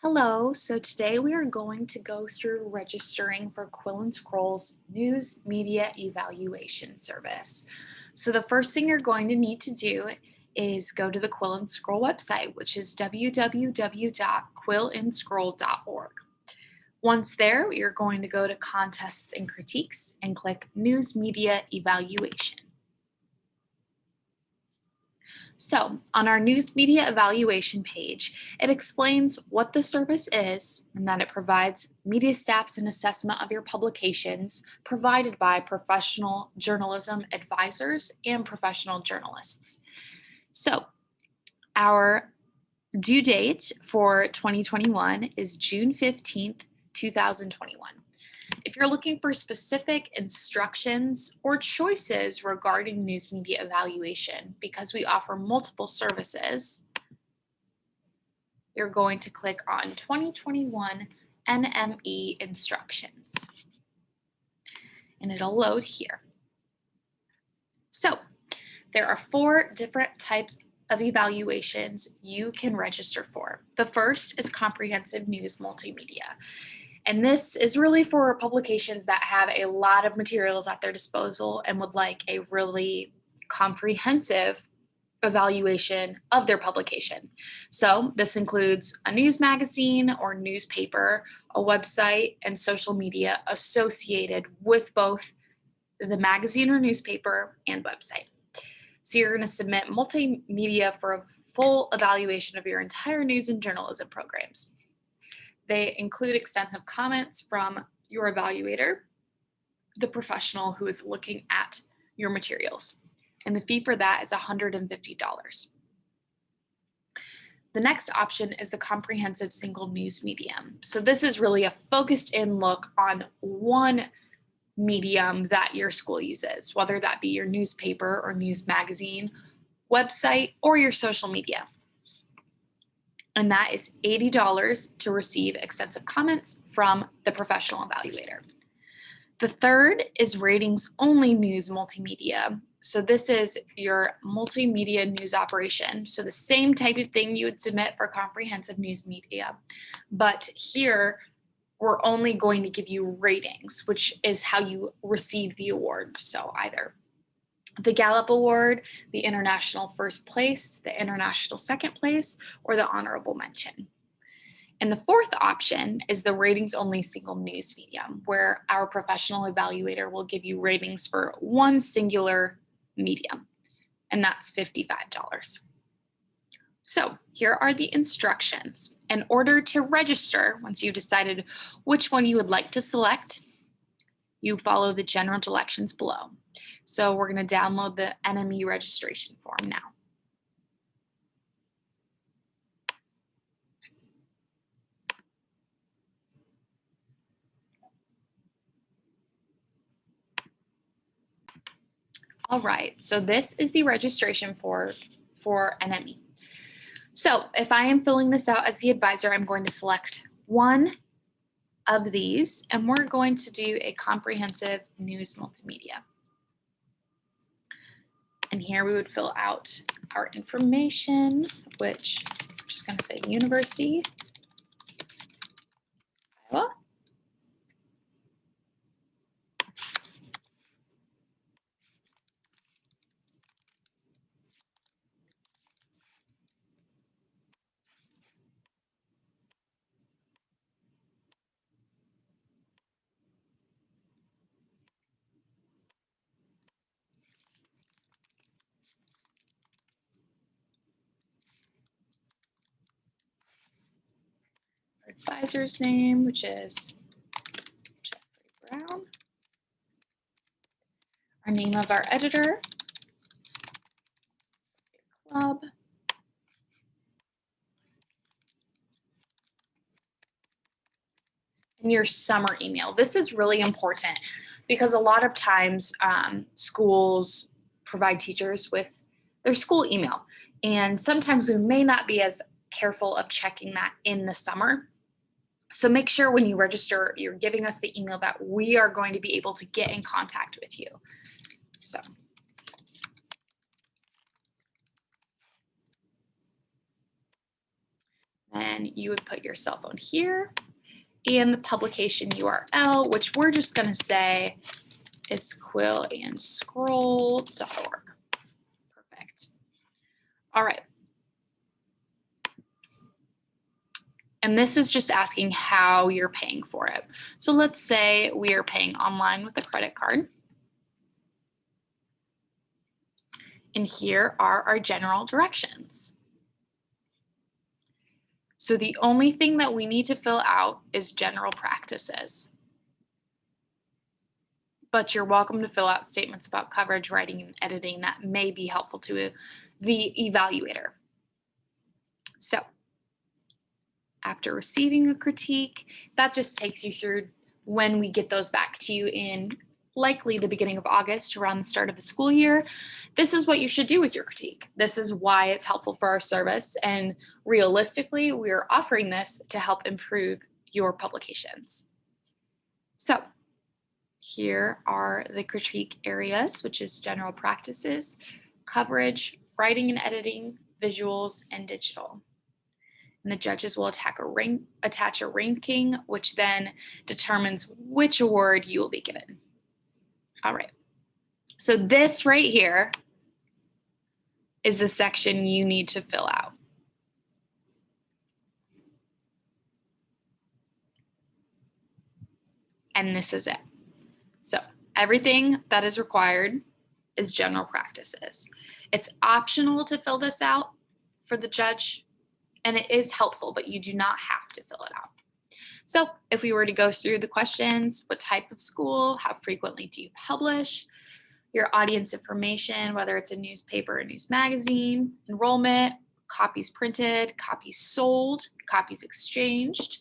Hello, so today we are going to go through registering for Quill and Scroll's News Media Evaluation Service. So the first thing you're going to need to do is go to the Quill and Scroll website, which is www.quillandscroll.org. Once there, you're going to go to Contests and Critiques and click News Media Evaluation. So, on our news media evaluation page, it explains what the service is and that it provides media staffs and assessment of your publications provided by professional journalism advisors and professional journalists. So, our due date for 2021 is June 15th, 2021. If you're looking for specific instructions or choices regarding news media evaluation, because we offer multiple services, you're going to click on 2021 NME instructions, and it'll load here. So there are 4 different types of evaluations you can register for. The first is comprehensive news multimedia. And this is really for publications that have a lot of materials at their disposal and would like a really comprehensive evaluation of their publication. So this includes a news magazine or newspaper, a website, and social media associated with both the magazine or newspaper and website. So you're going to submit multimedia for a full evaluation of your entire news and journalism programs. They include extensive comments from your evaluator, the professional who is looking at your materials. And the fee for that is $150. The next option is the comprehensive single news medium. So this is really a focused in look on one medium that your school uses, whether that be your newspaper or news magazine, website, or your social media. And that is $80 to receive extensive comments from the professional evaluator. The third is ratings only news multimedia. So this is your multimedia news operation. So the same type of thing you would submit for comprehensive news media, but here we're only going to give you ratings, which is how you receive the award. So either the Gallup Award, the International First Place, the International Second Place, or the Honorable Mention. And the fourth option is the ratings only single news medium, where our professional evaluator will give you ratings for one singular medium, and that's $55. So here are the instructions. In order to register, once you've decided which one you would like to select, you follow the general directions below. So we're going to download the NME registration form now. All right, so this is the registration for NME. So if I am filling this out as the advisor, I'm going to select one of these, and we're going to do a comprehensive news multimedia. And here we would fill out our information, which I'm just going to say University, Iowa. Our advisor's name, which is Jeffrey Brown. Our name of our editor, club. And your summer email. This is really important because a lot of times schools provide teachers with their school email. And sometimes we may not be as careful of checking that in the summer. So make sure when you register, you're giving us the email that we are going to be able to get in contact with you. So. then you would put your cell phone here and the publication URL, which we're just going to say is quillandscroll.org. Perfect. All right. And this is just asking how you're paying for it. So let's say we are paying online with a credit card. And here are our general directions. So the only thing that we need to fill out is general practices. But you're welcome to fill out statements about coverage, writing, and editing that may be helpful to the evaluator. So after receiving a critique, that just takes you through when we get those back to you in likely the beginning of August, around the start of the school year. This is what you should do with your critique. This is why it's helpful for our service. And realistically, we're offering this to help improve your publications. So here are the critique areas, which is general practices, coverage, writing and editing, visuals, and digital. And the judges will attach a ranking, which then determines which award you will be given. All right. So this right here is the section you need to fill out. And this is it. So everything that is required is general practices. It's optional to fill this out for the judge, and it is helpful, but you do not have to fill it out. So if we were to go through the questions, what type of school, how frequently do you publish, your audience information, whether it's a newspaper or news magazine, enrollment, copies printed, copies sold, copies exchanged,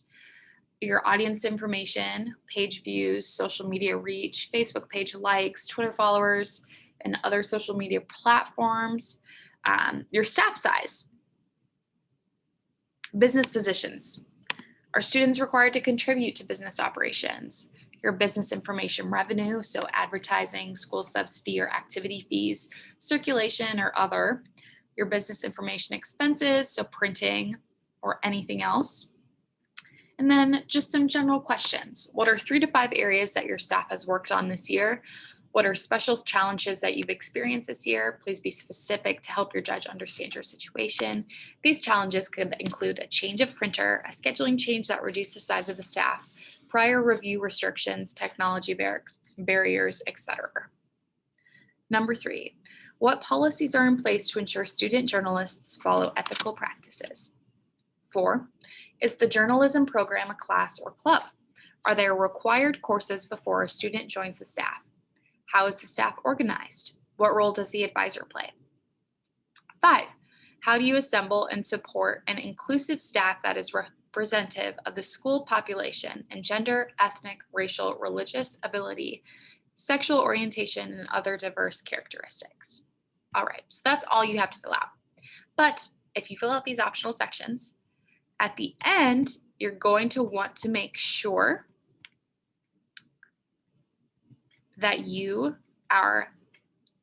your audience information, page views, social media reach, Facebook page likes, Twitter followers, and other social media platforms, your staff size, business positions. Are students required to contribute to business operations? Your business information revenue, so advertising, school subsidy or activity fees, circulation or other. Your business information expenses, so printing or anything else. And then just some general questions. What are 3 to 5 areas that your staff has worked on this year? What are special challenges that you've experienced this year? Please be specific to help your judge understand your situation. These challenges could include a change of printer, a scheduling change that reduced the size of the staff, prior review restrictions, technology barriers, etc. Number 3, what policies are in place to ensure student journalists follow ethical practices? 4, is the journalism program a class or club? Are there required courses before a student joins the staff? How is the staff organized? What role does the advisor play? 5, how do you assemble and support an inclusive staff that is representative of the school population and gender, ethnic, racial, religious ability, sexual orientation, and other diverse characteristics? All right, so that's all you have to fill out. But if you fill out these optional sections, at the end, you're going to want to make sure that you are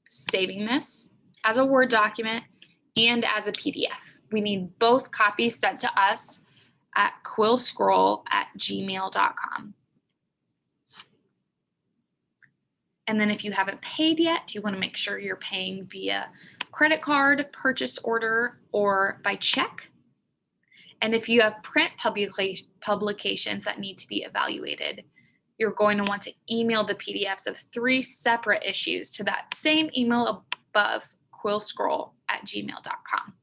saving this as a Word document and as a PDF. We need both copies sent to us at quillscroll@gmail.com. And then if you haven't paid yet, you want to make sure you're paying via credit card, purchase order, or by check. And if you have print publications that need to be evaluated, you're going to want to email the PDFs of 3 separate issues to that same email above, quillscroll@gmail.com.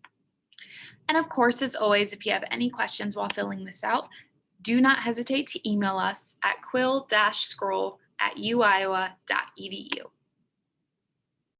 And of course, as always, if you have any questions while filling this out, do not hesitate to email us at quill-scroll@uiowa.edu.